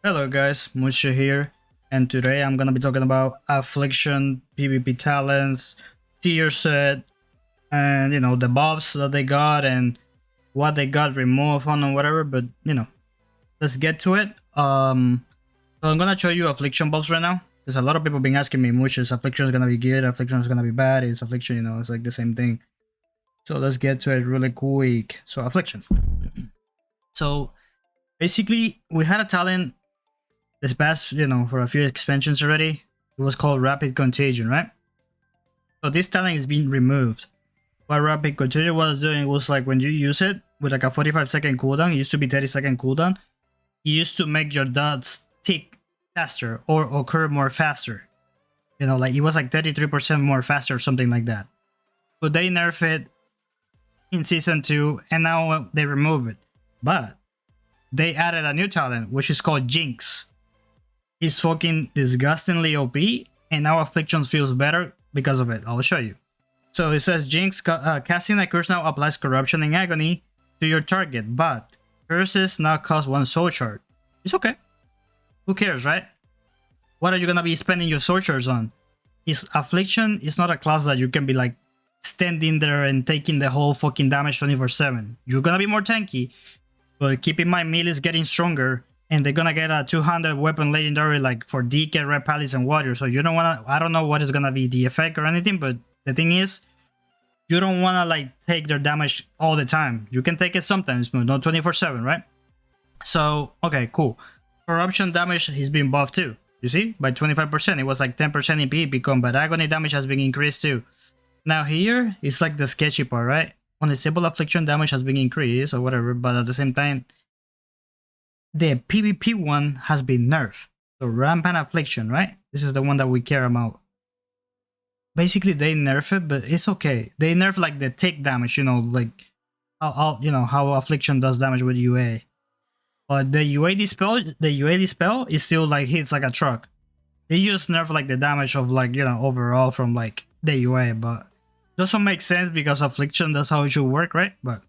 Hello guys, Musha here, and today I'm gonna be talking about Affliction, PvP talents, tier set, and the buffs that they got and what they got removed on or whatever. But let's get to it. So I'm gonna show you Affliction buffs right now. There's a lot of people been asking me, Mush, is Affliction is gonna be good? Affliction is gonna be bad? Is Affliction, it's like the same thing. So let's get to it really quick. So Affliction. So basically, we had a talent this past, for a few expansions already. It was called Rapid Contagion, right? So this talent is being removed. What Rapid Contagion was doing was like when you use it with like a 45-second cooldown, it used to be 30-second cooldown. It used to make your dots tick faster or occur more faster. Like it was like 33% more faster or something like that. But they nerfed it in Season 2 and now they remove it. But they added a new talent, which is called Jinx. It's fucking disgustingly OP, and now Affliction feels better because of it. I'll show you. So it says Jinx, casting a curse now applies corruption and agony to your target, but curses now cost 1 soul shard. It's okay. Who cares, right? What are you gonna be spending your soul shards on? Affliction is not a class that you can be like standing there and taking the whole fucking damage 24/7. You're gonna be more tanky, but keep in mind melee is getting stronger. And they're gonna get a 200 weapon legendary like for DK, Red Palace, and Water. So you don't wanna, I don't know what is gonna be the effect or anything, but the thing is, you don't wanna like take their damage all the time. You can take it sometimes, but not 24/7, right? So, okay, cool. Corruption damage has been buffed too. You see? By 25%. It was like 10% in PvP combat. Agony damage has been increased too. Now here, it's like the sketchy part, right? On a simple Affliction damage has been increased or whatever, but at the same time, the PvP one has been nerfed. So Rampant Affliction, right? This is the one that we care about. Basically, they nerf it, but it's okay. They nerf like the tick damage, like how Affliction does damage with UA. But the UA dispel is still like hits like a truck. They just nerf like the damage of like overall from like the UA, but doesn't make sense because Affliction, that's how it should work, right? But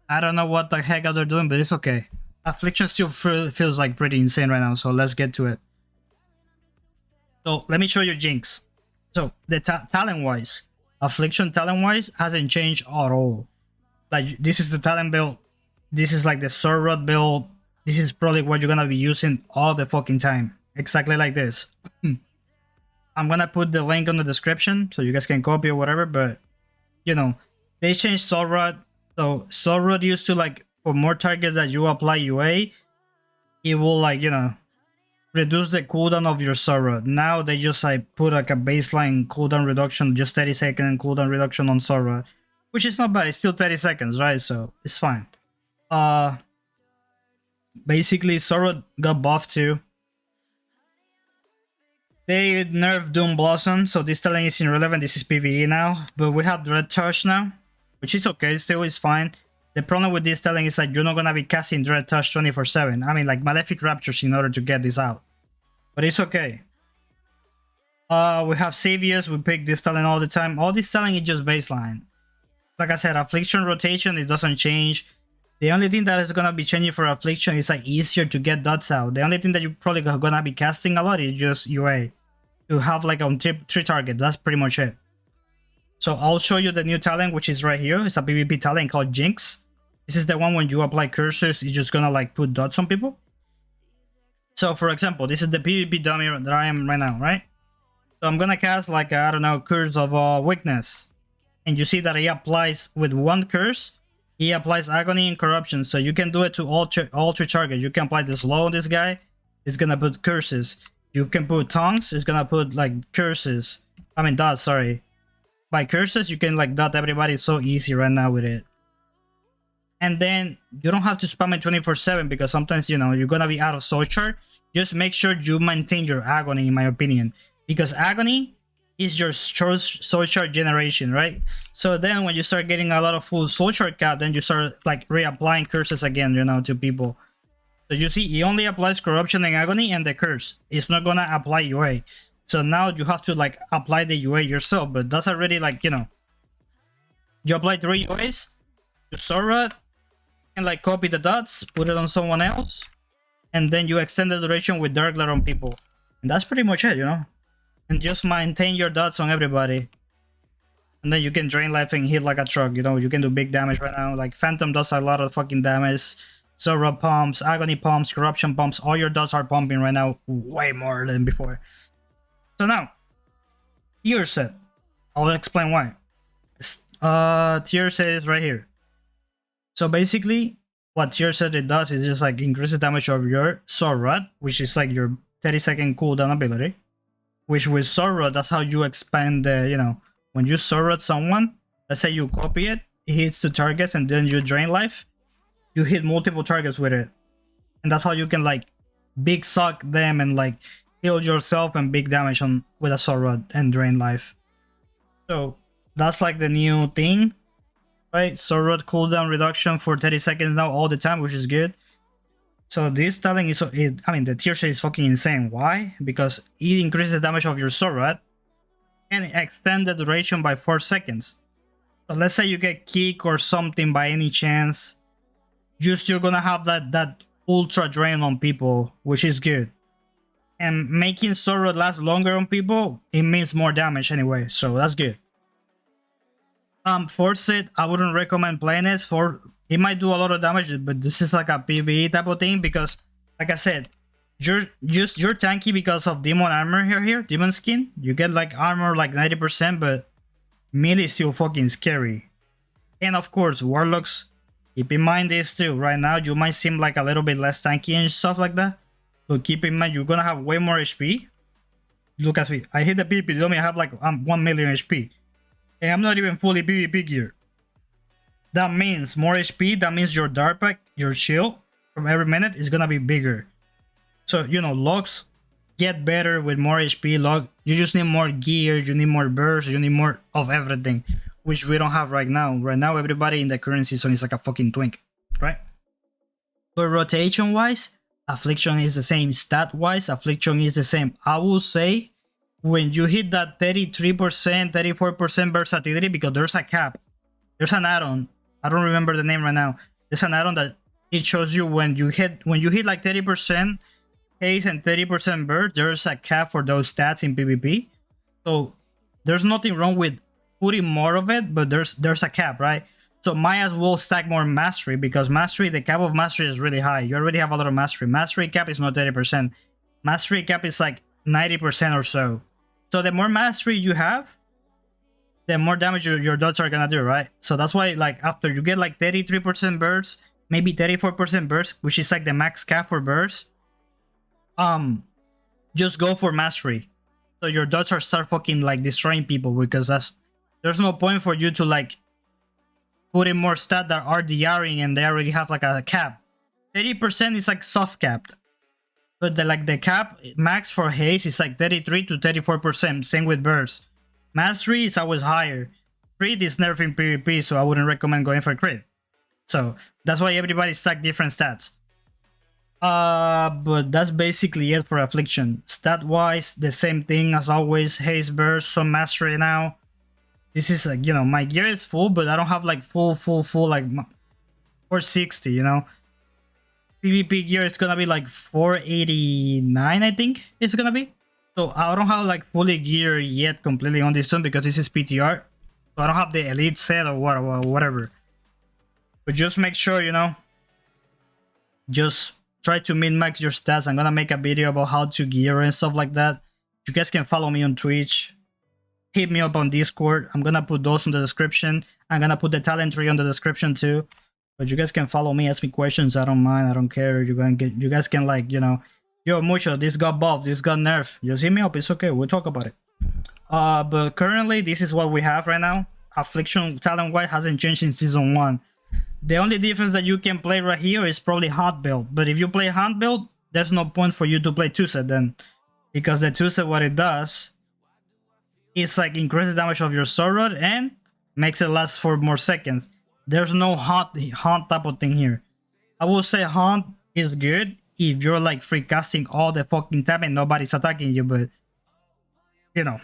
I don't know what the heck they're doing, but it's okay. Affliction still feels like pretty insane right now, so let's get to it. So let me show you Jinx. So the talent-wise, Affliction talent-wise hasn't changed at all. Like this is the talent build. This is like the sword rod build. This is probably what you're gonna be using all the fucking time. Exactly like this. I'm gonna put the link on the description so you guys can copy or whatever, but they changed sword rod. So sword rod used to like for more targets that you apply UA, it will like, reduce the cooldown of your Sora. Now they just like put like a baseline cooldown reduction, just 30-second cooldown reduction on Sora, which is not bad. It's still 30 seconds, right? So it's fine. Basically Sora got buffed too. They nerfed Doom Blossom, so this talent is irrelevant. This is PvE now, but we have Dread Touch now, which is okay. Still is fine. The problem with this talent is that you're not gonna be casting Dread Touch 24/7. I mean, like Malefic Raptures in order to get this out, but it's okay. We have Saviors. We pick this talent all the time. All this talent is just baseline. Like I said, Affliction rotation, it doesn't change. The only thing that is gonna be changing for Affliction is like easier to get dots out. The only thing that you're probably gonna be casting a lot is just UA to have like on three targets. That's pretty much it. So I'll show you the new talent, which is right here. It's a PvP talent called Jinx. This is the one when you apply curses, it's just gonna like put dots on people. So for example, this is the PvP dummy that I am right now, right? So I'm gonna cast like, I don't know, Curse of Weakness. And you see that he applies with one curse, he applies Agony and Corruption. So you can do it to all three targets. You can apply the slow on this guy, it's gonna put curses. You can put tongues, it's gonna put like curses. I mean dots, sorry. By curses, you can like dot everybody. It's so easy right now with it. And then you don't have to spam it 24/7 because sometimes you're gonna be out of soul shard. Just make sure you maintain your agony, in my opinion, because agony is your soul shard generation, right? So then when you start getting a lot of full soul shard cap, then you start like reapplying curses again, to people. So you see, he only applies corruption and agony and the curse. It's not gonna apply UA. So now you have to like apply the UA yourself, but that's already like you apply 3 UAs to Sora and like copy the dots, put it on someone else, and then you extend the duration with Dark Glare on people. And that's pretty much it, you know? And just maintain your dots on everybody. And then you can drain life and hit like a truck, you know? You can do big damage right now. Like, Phantom does a lot of fucking damage. Zora pumps, Agony pumps, Corruption pumps. All your dots are pumping right now way more than before. So now, tier set. I'll explain why. Tier set is right here. So basically, what tier set it does is just like increase the damage of your Sword Rod, which is like your 30-second cooldown ability. Which with Sword Rod, that's how you expand the, you know, when you Sword Rod someone, let's say you copy it, it hits 2 targets and then you drain life, you hit multiple targets with it. And that's how you can like big suck them and like heal yourself and big damage on with a Sword Rod and drain life. So that's like the new thing. Right, Sword Rod cooldown reduction for 30 seconds now all the time, which is good. So this talent is, I mean, the tier set is fucking insane. Why? Because it increases the damage of your Sword Rod and extend the duration by 4 seconds. So let's say you get kick or something by any chance, you're still gonna have that ultra drain on people, which is good. And making Sword Rod last longer on people, it means more damage anyway, so that's good. Force it, I wouldn't recommend playing it. It might do a lot of damage, but this is like a PvE type of thing because, like I said, you're tanky because of demon armor here, demon skin. You get like armor like 90%, but melee is still fucking scary. And of course, Warlocks, keep in mind this too. Right now, you might seem like a little bit less tanky and stuff like that, but keep in mind you're gonna have way more HP. Look at me, I hit the PvP, tell me I have like 1 million HP. And I'm not even fully PvP gear. That means more HP, that means your Dark Pack, your shield, from every minute is gonna be bigger. So, you know, logs get better with more HP. You just need more gear, you need more burst, you need more of everything, which we don't have right now. Right now, everybody in the current season is like a fucking twink, right? But rotation-wise, Affliction is the same. Stat-wise, Affliction is the same. I will say, when you hit that 33%, 34% versatility, because there's a cap, there's an add-on. I don't remember the name right now. There's an add-on that it shows you when you hit like 30% haste and 30% burst, there's a cap for those stats in PvP. So there's nothing wrong with putting more of it, but there's a cap, right? So might as well stack more mastery, because mastery, the cap of mastery is really high. You already have a lot of mastery. Mastery cap is not 30%. Mastery cap is like 90% or so. So the more mastery you have, the more damage your dots are gonna do, right? So that's why, like, after you get like 33% burst, maybe 34% burst, which is like the max cap for burst, just go for mastery. So your dots are start fucking like destroying people, because there's no point for you to like put in more stats that are DRing and they already have like a cap. 30% is like soft capped. But the cap max for haste is like 33 to 34%. Same with burst. Mastery is always higher. Crit is nerfing PvP, so I wouldn't recommend going for crit. So that's why everybody stack different stats. But that's basically it for Affliction. Stat wise, the same thing as always. Haste, burst, some mastery now. This is like, you know, my gear is full, but I don't have like full like 460, you know. PvP gear is gonna be like 489, I think it's gonna be. So I don't have like fully gear yet completely on this one, because this is PTR. So I don't have the elite set or whatever. But just make sure, you know, just try to min-max your stats. I'm gonna make a video about how to gear and stuff like that. You guys can follow me on Twitch. Hit me up on Discord. I'm gonna put those in the description. I'm gonna put the talent tree on the description too. But you guys can follow me, ask me questions. I don't mind. I don't care. You guys can, like, you know, yo, Mucho, this got buffed, this got nerfed. Just hit me up. It's okay. We'll talk about it. But currently, this is what we have right now. Affliction talent-wise hasn't changed in Season 1. The only difference that you can play right here is probably Hunt build. But if you play Hunt build, there's no point for you to play 2-set then. Because the 2-set, what it does is like increase the damage of your Sword Rod and makes it last for more seconds. There's no Hunt type of thing here. I will say Hunt is good if you're like free casting all the fucking time and nobody's attacking you, but you know,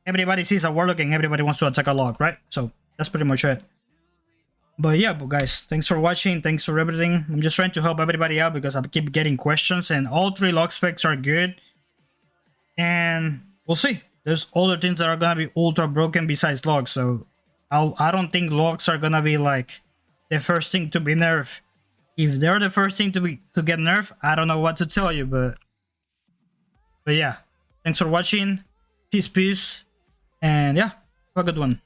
everybody sees a Warlock and everybody wants to attack a log, right? So that's pretty much it. But yeah, but guys, thanks for watching. Thanks for everything. I'm just trying to help everybody out because I keep getting questions, and all three lock specs are good. And we'll see. There's other things that are gonna be ultra broken besides logs, so I don't think logs are gonna be like the first thing to be nerfed. If they're the first thing to get nerfed, I don't know what to tell you, but yeah. Thanks for watching. Peace, and yeah, have a good one.